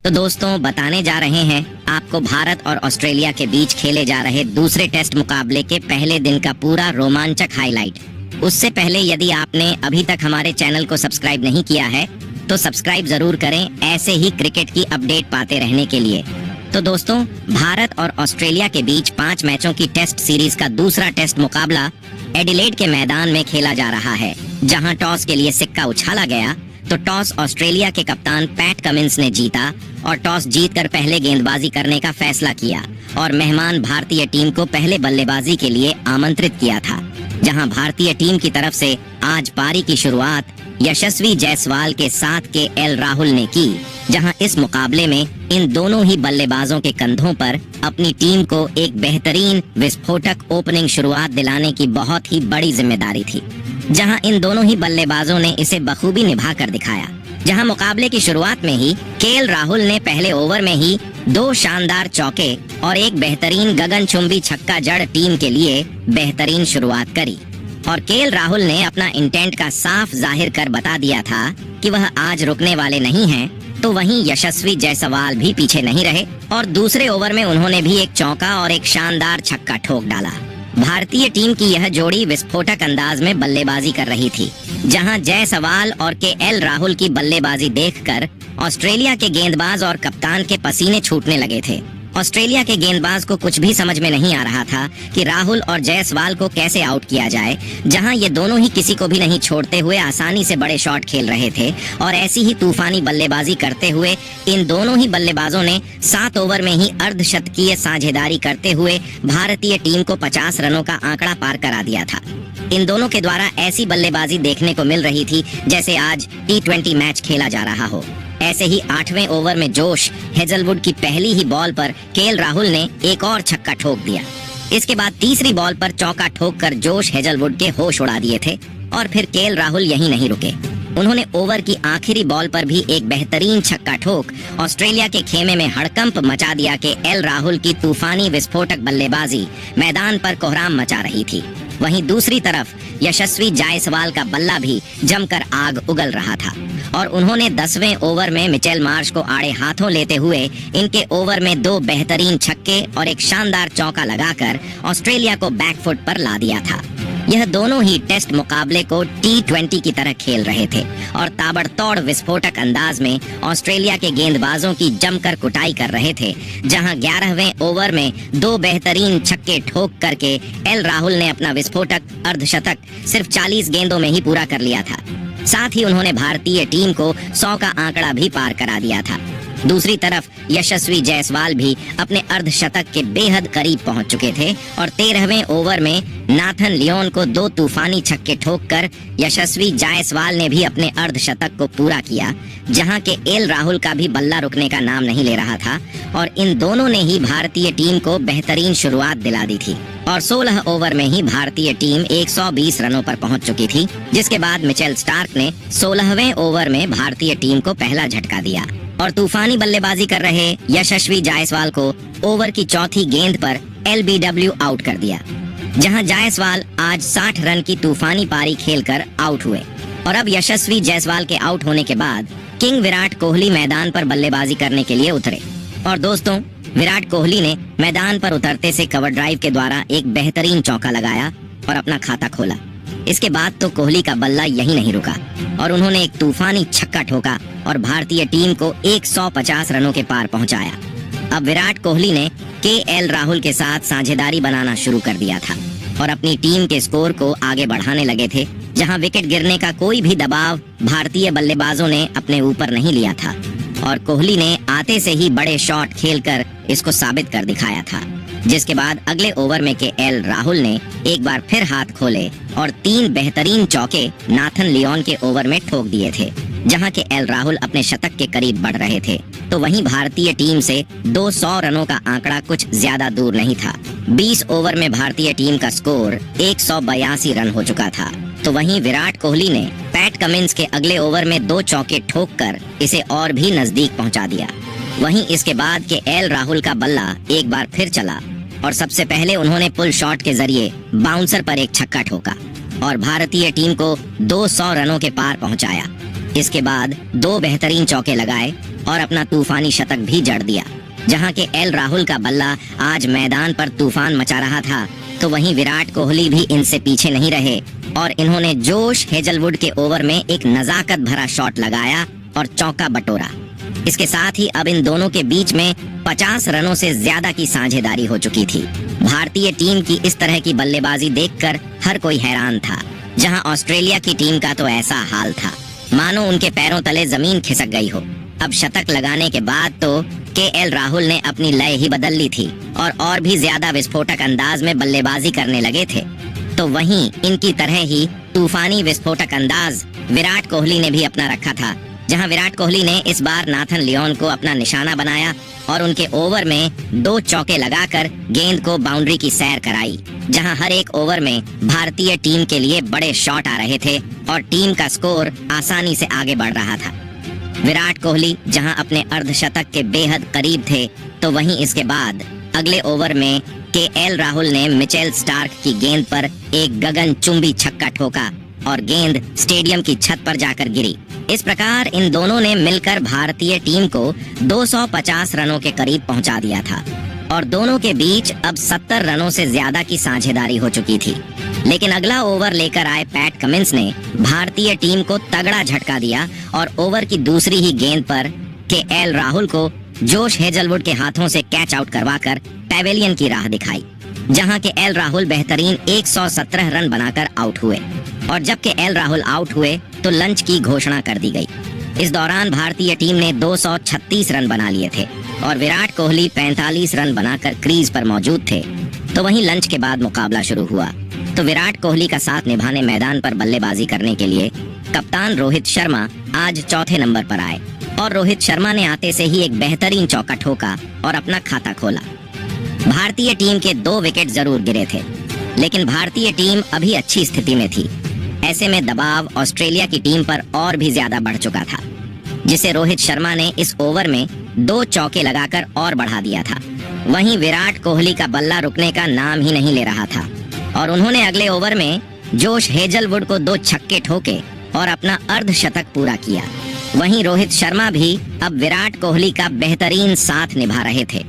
तो दोस्तों बताने जा रहे हैं आपको भारत और ऑस्ट्रेलिया के बीच खेले जा रहे दूसरे टेस्ट मुकाबले के पहले दिन का पूरा रोमांचक हाईलाइट। उससे पहले यदि आपने अभी तक हमारे चैनल को सब्सक्राइब नहीं किया है तो सब्सक्राइब जरूर करें, ऐसे ही क्रिकेट की अपडेट पाते रहने के लिए। तो दोस्तों भारत और ऑस्ट्रेलिया के बीच 5 मैचों की टेस्ट सीरीज का दूसरा टेस्ट मुकाबला एडिलेड के मैदान में खेला जा रहा है, जहां टॉस के लिए सिक्का उछाला गया तो टॉस ऑस्ट्रेलिया के कप्तान पैट कमिंस ने जीता और टॉस जीतकर पहले गेंदबाजी करने का फैसला किया और मेहमान भारतीय टीम को पहले बल्लेबाजी के लिए आमंत्रित किया था। जहां भारतीय टीम की तरफ से आज पारी की शुरुआत यशस्वी जायसवाल के साथ के एल राहुल ने की, जहां इस मुकाबले में इन दोनों ही बल्लेबाजों के कंधों पर अपनी टीम को एक बेहतरीन विस्फोटक ओपनिंग शुरुआत दिलाने की बहुत ही बड़ी जिम्मेदारी थी, जहां इन दोनों ही बल्लेबाजों ने इसे बखूबी निभा कर दिखाया। जहां मुकाबले की शुरुआत में ही केएल राहुल ने पहले ओवर में ही 2 शानदार चौके और एक बेहतरीन गगनचुंबी छक्का जड़ टीम के लिए बेहतरीन शुरुआत करी और केएल राहुल ने अपना इंटेंट का साफ जाहिर कर बता दिया था कि वह आज रुकने वाले नहीं हैं। तो वहीं यशस्वी जायसवाल भी पीछे नहीं रहे और दूसरे ओवर में उन्होंने भी एक चौका और एक शानदार छक्का ठोक डाला। भारतीय टीम की यह जोड़ी विस्फोटक अंदाज में बल्लेबाजी कर रही थी, जहां जायसवाल और केएल राहुल की बल्लेबाजी देखकर ऑस्ट्रेलिया के गेंदबाज और कप्तान के पसीने छूटने लगे थे। ऑस्ट्रेलिया के गेंदबाज को कुछ भी समझ में नहीं आ रहा था कि राहुल और जायसवाल को कैसे आउट किया जाए, जहां ये दोनों ही किसी को भी नहीं छोड़ते हुए आसानी से बड़े शॉट खेल रहे थे और ऐसी ही तूफानी बल्लेबाजी करते हुए इन दोनों ही बल्लेबाजों ने 7 ओवर में ही अर्धशतकीय साझेदारी करते हुए भारतीय टीम को 50 रनों का आंकड़ा पार करा दिया था। इन दोनों के द्वारा ऐसी बल्लेबाजी देखने को मिल रही थी जैसे आज T20 मैच खेला जा रहा हो। ऐसे ही 8वें ओवर में जोश हेजलवुड की पहली ही बॉल पर केएल राहुल ने एक और छक्का ठोक दिया। इसके बाद तीसरी बॉल पर चौका ठोककर जोश हेजलवुड के होश उड़ा दिए थे और फिर केएल राहुल यहीं नहीं रुके। उन्होंने ओवर की आखिरी बॉल पर भी एक बेहतरीन छक्का ठोक ऑस्ट्रेलिया के खेमे में हड़कंप मचा दिया कि एल राहुल की तूफानी विस्फोटक बल्लेबाजी मैदान पर कोहराम मचा रही थी। वहीं दूसरी तरफ यशस्वी जायसवाल का बल्ला भी जमकर आग उगल रहा था और उन्होंने 10वें ओवर में मिचेल मार्श को आड़े हाथों लेते हुए इनके ओवर में 2 बेहतरीन छक्के और एक शानदार चौका लगाकर ऑस्ट्रेलिया को बैकफुट पर ला दिया था। यह दोनों ही टेस्ट मुकाबले को T20 की तरह खेल रहे थे और ताबड़तोड़ विस्फोटक अंदाज में ऑस्ट्रेलिया के गेंदबाजों की जमकर कुटाई कर रहे थे, जहां 11वें ओवर में 2 बेहतरीन छक्के ठोक करके एल राहुल ने अपना विस्फोटक अर्धशतक सिर्फ 40 गेंदों में ही पूरा कर लिया था। साथ ही उन्होंने भारतीय टीम को 100 का आंकड़ा भी पार करा दिया था। दूसरी तरफ यशस्वी जायसवाल भी अपने अर्धशतक के बेहद करीब पहुंच चुके थे और 13वें ओवर में नाथन लियोन को 2 तूफानी छक्के ठोककर यशस्वी जायसवाल ने भी अपने अर्धशतक को पूरा किया, जहां के एल राहुल का भी बल्ला रुकने का नाम नहीं ले रहा था और इन दोनों ने ही भारतीय टीम को बेहतरीन शुरुआत दिला दी थी और 16 ओवर में ही भारतीय टीम 120 रनों पर पहुंच चुकी थी, जिसके बाद मिचेल स्टार्क ने 16वें ओवर में भारतीय टीम को पहला झटका दिया और तूफानी बल्लेबाजी कर रहे यशस्वी जायसवाल को ओवर की चौथी गेंद पर LBW आउट कर दिया, जहां जायसवाल आज 60 रन की तूफानी पारी खेलकर आउट हुए। और अब यशस्वी जायसवाल के आउट होने के बाद किंग विराट कोहली मैदान पर बल्लेबाजी करने के लिए उतरे और दोस्तों विराट कोहली ने मैदान पर उतरते से कवर ड्राइव के द्वारा एक बेहतरीन चौका लगाया और अपना खाता खोला। इसके बाद तो कोहली का बल्ला यहीं नहीं रुका और उन्होंने एक तूफानी छक्का ठोका और भारतीय टीम को 150 रनों के पार पहुंचाया। अब विराट कोहली ने केएल राहुल के साथ साझेदारी बनाना शुरू कर दिया था और अपनी टीम के स्कोर को आगे बढ़ाने लगे थे, जहां विकेट गिरने का कोई भी दबाव भारतीय बल्लेबाजों ने अपने ऊपर नहीं लिया था और कोहली ने आते से ही बड़े शॉट खेलकर इसको साबित कर दिखाया था। जिसके बाद अगले ओवर में केएल राहुल ने एक बार फिर हाथ खोले और 3 बेहतरीन चौके नाथन लियोन के ओवर में ठोक दिए थे, जहां केएल राहुल अपने शतक के करीब बढ़ रहे थे। तो वहीं भारतीय टीम से 200 रनों का आंकड़ा कुछ ज्यादा दूर नहीं था। 20 ओवर में भारतीय टीम का स्कोर 182 रन हो चुका था। तो वहीं विराट कोहली ने पैट कमिंस के अगले ओवर में 2 चौके ठोककर इसे और भी नजदीक पहुंचा दिया। वहीं इसके बाद केएल राहुल का बल्ला एक बार फिर चला और सबसे पहले उन्होंने पुल शॉट के जरिए बाउंसर पर एक छक्का ठोका और भारतीय टीम को 200 रनों के पार पहुंचाया। इसके बाद 2 बेहतरीन चौके लगाए और अपना तूफानी शतक भी जड़ दिया। जहां के एल राहुल का बल्ला आज मैदान पर तूफान मचा रहा था, तो वहीं विराट कोहली भी इनसे पीछे नहीं रहे और इन्होंने जोश हेजलवुड के ओवर में एक नजाकत भरा शॉट लगाया और चौका बटोरा। इसके साथ ही अब इन दोनों के बीच में 50 रनों से ज्यादा की साझेदारी हो चुकी थी। भारतीय टीम की इस तरह की बल्लेबाजी देखकर हर कोई हैरान था। जहां ऑस्ट्रेलिया की टीम का तो ऐसा हाल था मानो उनके पैरों तले जमीन खिसक गई हो। अब शतक लगाने के बाद तो केएल राहुल ने अपनी लय ही बदल ली थी और भी ज्यादा विस्फोटक अंदाज में बल्लेबाजी करने लगे थे। तो वहीं इनकी तरह ही तूफानी विस्फोटक अंदाज विराट कोहली ने भी अपना रखा था। जहां विराट कोहली ने इस बार नाथन लियोन को अपना निशाना बनाया और उनके ओवर में 2 चौके लगाकर गेंद को बाउंड्री की सैर कराई। जहां हर एक ओवर में भारतीय टीम के लिए बड़े शॉट आ रहे थे और टीम का स्कोर आसानी से आगे बढ़ रहा था। विराट कोहली जहां अपने अर्धशतक के बेहद करीब थे, तो वहीं इसके बाद अगले ओवर में केएल राहुल ने मिचेल स्टार्क की गेंद पर एक गगनचुंबी छक्का ठोका और गेंद स्टेडियम की छत पर जाकर गिरी। इस प्रकार इन दोनों ने मिलकर भारतीय टीम को 250 रनों के करीब पहुंचा दिया था और दोनों के बीच अब 70 रनों से ज्यादा की साझेदारी हो चुकी थी। लेकिन अगला ओवर लेकर आए पैट कमिंस ने भारतीय टीम को तगड़ा झटका दिया और ओवर की दूसरी ही गेंद पर केएल राहुल को जोश हेजलवुड के हाथों से कैच आउट करवाकर पैवेलियन की राह दिखाई। जहां के एल राहुल बेहतरीन 117 रन बनाकर आउट हुए और जब के एल राहुल आउट हुए तो लंच की घोषणा कर दी गई। इस दौरान भारतीय टीम ने 236 रन बना लिए थे और विराट कोहली 45 रन बनाकर क्रीज पर मौजूद थे। तो वहीं लंच के बाद मुकाबला शुरू हुआ तो विराट कोहली का साथ निभाने मैदान पर बल्लेबाजी करने के लिए कप्तान रोहित शर्मा आज चौथे नंबर पर आए और रोहित शर्मा ने आते से ही एक बेहतरीन चौका ठोका और अपना खाता खोला। भारतीय टीम के 2 विकेट जरूर गिरे थे, लेकिन भारतीय टीम अभी अच्छी स्थिति में थी। ऐसे में दबाव ऑस्ट्रेलिया की टीम पर और भी ज्यादा बढ़ चुका था, जिसे रोहित शर्मा ने इस ओवर में 2 चौके लगाकर और बढ़ा दिया था। वहीं विराट कोहली का बल्ला रुकने का नाम ही नहीं ले रहा था और उन्होंने अगले ओवर में जोश हेजलवुड को 2 छक्के ठोके और अपना अर्धशतक पूरा किया। वहीं रोहित शर्मा भी अब विराट कोहली का बेहतरीन साथ निभा रहे थे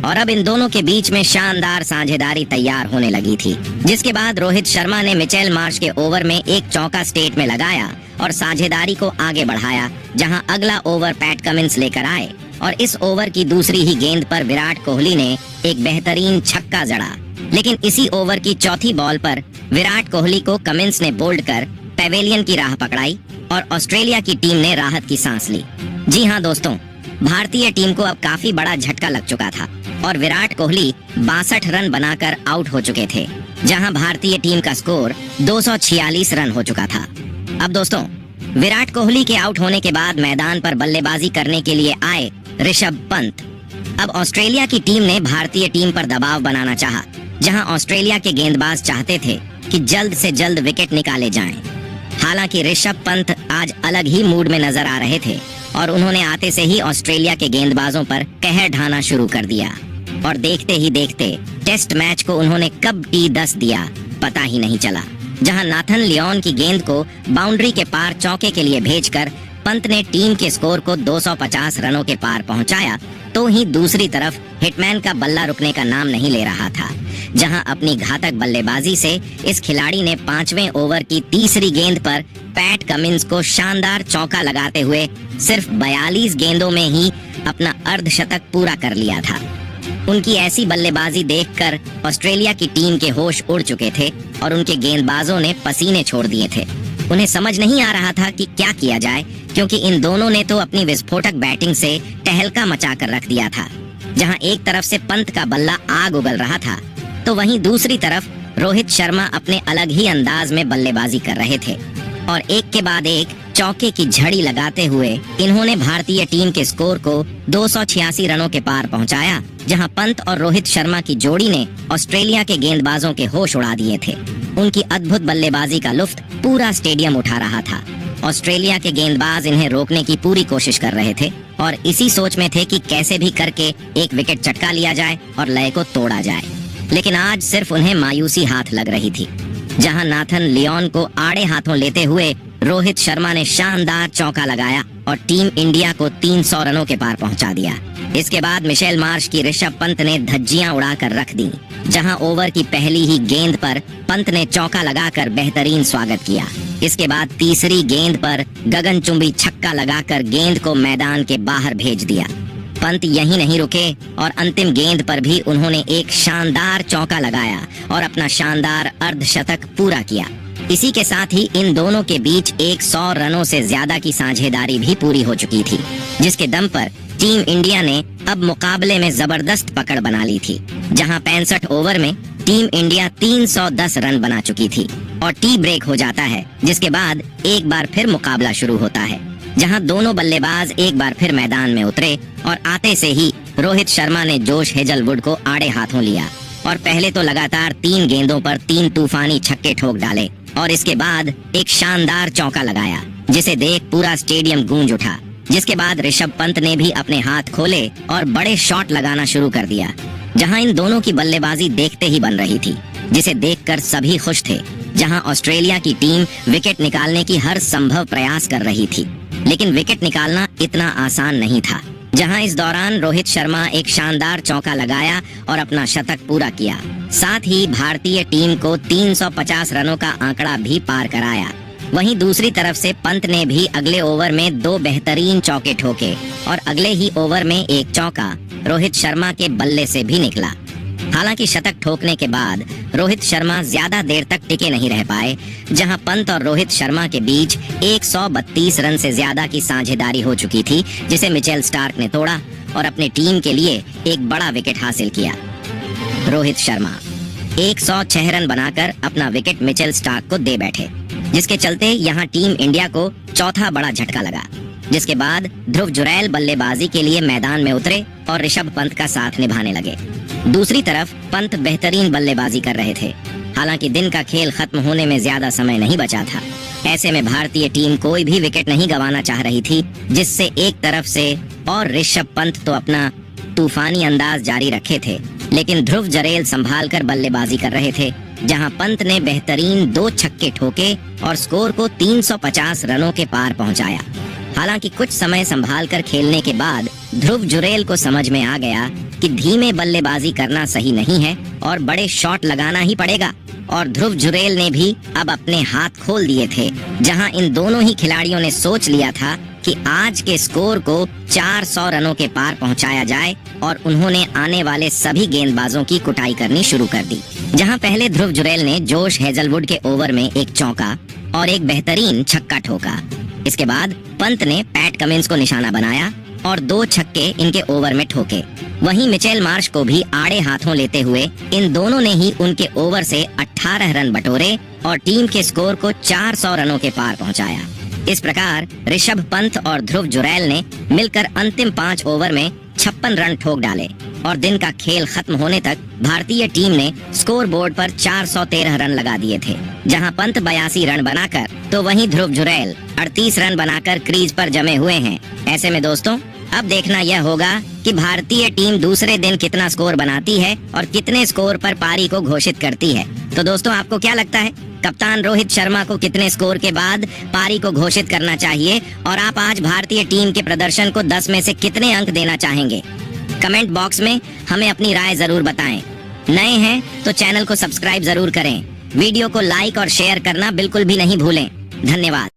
और अब इन दोनों के बीच में शानदार साझेदारी तैयार होने लगी थी। जिसके बाद रोहित शर्मा ने मिचेल मार्श के ओवर में एक चौका स्टेट में लगाया और साझेदारी को आगे बढ़ाया। जहां अगला ओवर पैट कमिंस लेकर आए और इस ओवर की दूसरी ही गेंद पर विराट कोहली ने एक बेहतरीन छक्का जड़ा। लेकिन इसी ओवर की चौथी बॉल पर विराट कोहली को कमिंस ने बोल्ड कर पैवेलियन की राह पकड़ाई और ऑस्ट्रेलिया की टीम ने राहत की सांस ली। जी हाँ दोस्तों, भारतीय टीम को अब काफी बड़ा झटका लग चुका था और विराट कोहली 62 रन बनाकर आउट हो चुके थे, जहां भारतीय टीम का स्कोर 246 रन हो चुका था। अब दोस्तों, विराट कोहली के आउट होने के बाद मैदान पर बल्लेबाजी करने के लिए आए ऋषभ पंत। अब ऑस्ट्रेलिया की टीम ने भारतीय टीम पर दबाव बनाना चाहा, जहां ऑस्ट्रेलिया के गेंदबाज चाहते थे कि जल्द से जल्द विकेट निकाले जाएं। हालांकि ऋषभ पंत आज अलग ही मूड में नजर आ रहे थे और उन्होंने आते से ही ऑस्ट्रेलिया के गेंदबाजों पर कहर ढाना शुरू कर दिया और देखते ही देखते टेस्ट मैच को उन्होंने कब T10 दिया पता ही नहीं चला। जहां नाथन लियोन की गेंद को बाउंड्री के पार चौके के लिए भेजकर पंत ने टीम के स्कोर को 250 रनों के पार पहुंचाया, तो ही दूसरी तरफ हिटमैन का बल्ला रुकने का नाम नहीं ले रहा था। जहां अपनी घातक बल्लेबाजी से इस खिलाड़ी ने 5वें ओवर की तीसरी गेंद पर पैट कमिंस को शानदार चौका लगाते हुए सिर्फ 42 गेंदों में ही अपना अर्धशतक पूरा कर लिया था। उनकी ऐसी बल्लेबाजी देखकर ऑस्ट्रेलिया की टीम के होश उड़ चुके थे और उनके गेंदबाजों ने पसीने छोड़ दिए थे। उन्हें समझ नहीं आ रहा था कि क्या किया जाए, क्योंकि इन दोनों ने तो अपनी विस्फोटक बैटिंग से तहलका मचाकर रख दिया था। जहां एक तरफ से पंत का बल्ला आग उगल रहा था, तो वहीं दूसरी तरफ रोहित शर्मा अपने अलग ही अंदाज में बल्लेबाजी कर रहे थे और एक के बाद एक चौके की झड़ी लगाते हुए इन्होंने भारतीय टीम के स्कोर को 286 रनों के पार पहुंचाया। जहां पंत और रोहित शर्मा की जोड़ी ने ऑस्ट्रेलिया के गेंदबाजों के होश उड़ा दिए थे। उनकी अद्भुत बल्लेबाजी का लुत्फ पूरा स्टेडियम उठा रहा था। ऑस्ट्रेलिया के गेंदबाज इन्हें रोकने की पूरी कोशिश कर रहे थे और इसी सोच में थे कि कैसे भी करके एक विकेट चटका लिया जाए और लय को तोड़ा जाए। लेकिन आज सिर्फ उन्हें मायूसी हाथ लग रही थी। जहां नाथन लियोन को आड़े हाथों लेते हुए रोहित शर्मा ने शानदार चौका लगाया और टीम इंडिया को 300 रनों के पार पहुंचा दिया। इसके बाद मिशेल मार्श की ऋषभ पंत ने धज्जियां उड़ाकर रख दी, जहां ओवर की पहली ही गेंद पर पंत ने चौका लगाकर बेहतरीन स्वागत किया। इसके बाद तीसरी गेंद पर गगनचुंबी छक्का लगाकर गेंद को मैदान के बाहर भेज दिया। पंत यहीं नहीं रुके और अंतिम गेंद पर भी उन्होंने एक शानदार चौका लगाया और अपना शानदार अर्धशतक पूरा किया। इसी के साथ ही इन दोनों के बीच 100 रनों से ज्यादा की साझेदारी भी पूरी हो चुकी थी, जिसके दम पर टीम इंडिया ने अब मुकाबले में जबरदस्त पकड़ बना ली थी, जहां 65 ओवर में टीम इंडिया 310 रन बना चुकी थी और टी ब्रेक हो जाता है, जिसके बाद एक बार फिर मुकाबला शुरू होता है, जहां दोनों बल्लेबाज एक बार फिर मैदान में उतरे और आते से ही रोहित शर्मा ने जोश हेजलवुड को आड़े हाथों लिया और पहले तो लगातार 3 गेंदों पर 3 तूफानी छक्के ठोक डाले और इसके बाद एक शानदार चौका लगाया, जिसे देख पूरा स्टेडियम गूंज उठा। जिसके बाद ऋषभ पंत ने भी अपने हाथ खोले और बड़े शॉट लगाना शुरू कर दिया, जहां इन दोनों की बल्लेबाजी देखते ही बन रही थी, जिसे देखकर सभी खुश थे। जहां ऑस्ट्रेलिया की टीम विकेट निकालने की हर संभव प्रयास कर रही थी, लेकिन विकेट निकालना इतना आसान नहीं था। जहां इस दौरान रोहित शर्मा एक शानदार चौका लगाया और अपना शतक पूरा किया, साथ ही भारतीय टीम को 350 रनों का आंकड़ा भी पार कराया। वहीं दूसरी तरफ से पंत ने भी अगले ओवर में 2 बेहतरीन चौके ठोके और अगले ही ओवर में एक चौका रोहित शर्मा के बल्ले से भी निकला। हालांकि शतक ठोकने के बाद रोहित शर्मा ज्यादा देर तक टिके नहीं रह पाए, जहां पंत और रोहित शर्मा के बीच 132 रन से ज्यादा की साझेदारी हो चुकी थी, जिसे मिचेल स्टार्क ने तोड़ा और अपने टीम के लिए एक बड़ा विकेट हासिल किया। रोहित शर्मा 106 रन बनाकर अपना विकेट मिचेल स्टार्क को दे बैठे, जिसके चलते यहां टीम इंडिया को चौथा बड़ा झटका लगा। जिसके बाद ध्रुव जुरैल बल्लेबाजी के लिए मैदान में उतरे और ऋषभ पंत का साथ निभाने लगे। दूसरी तरफ पंत बेहतरीन बल्लेबाजी कर रहे थे। हालांकि दिन का खेल खत्म होने में ज्यादा समय नहीं बचा था। ऐसे में भारतीय टीम कोई भी विकेट नहीं गंवाना चाह रही थी, जिससे एक तरफ से और ऋषभ पंत तो अपना तूफानी अंदाज जारी रखे थे, लेकिन ध्रुव जुरैल संभाल कर बल्लेबाजी कर रहे थे। जहां पंत ने बेहतरीन 2 छक्के ठोके और स्कोर को 350 रनों के पार पहुंचाया। हालांकि कुछ समय संभाल कर खेलने के बाद ध्रुव जुरैल को समझ में आ गया कि धीमे बल्लेबाजी करना सही नहीं है और बड़े शॉट लगाना ही पड़ेगा, और ध्रुव जुरैल ने भी अब अपने हाथ खोल दिए थे। जहां इन दोनों ही खिलाड़ियों ने सोच लिया था कि आज के स्कोर को 400 रनों के पार पहुंचाया जाए, और उन्होंने आने वाले सभी गेंदबाजों की कुटाई करनी शुरू कर दी। जहां पहले ध्रुव जुरैल ने जोश हेजलवुड के ओवर में एक चौका और एक बेहतरीन छक्का ठोका। इसके बाद पंत ने पैट कमिंस को निशाना बनाया और 2 छक्के इनके ओवर में ठोके। वहीं मिचेल मार्श को भी आड़े हाथों लेते हुए इन दोनों ने ही उनके ओवर से 18 रन बटोरे और टीम के स्कोर को 400 रनों के पार पहुंचाया। इस प्रकार ऋषभ पंत और ध्रुव जुरैल ने मिलकर अंतिम 5 ओवर में 56 रन ठोक डाले और दिन का खेल खत्म होने तक भारतीय टीम ने स्कोर बोर्ड पर 413 रन लगा दिए थे। जहां पंत 82 रन बनाकर तो वहीं ध्रुव जुरैल 38 रन बनाकर क्रीज पर जमे हुए हैं। ऐसे में दोस्तों अब देखना यह होगा कि भारतीय टीम दूसरे दिन कितना स्कोर बनाती है और कितने स्कोर पर पारी को घोषित करती है। तो दोस्तों आपको क्या लगता है, कप्तान रोहित शर्मा को कितने स्कोर के बाद पारी को घोषित करना चाहिए, और आप आज भारतीय टीम के प्रदर्शन को 10 में से कितने अंक देना चाहेंगे? कमेंट बॉक्स में हमें अपनी राय जरूर बताएं। नए हैं तो चैनल को सब्सक्राइब जरूर करें। वीडियो को लाइक और शेयर करना बिल्कुल भी नहीं भूलें। धन्यवाद।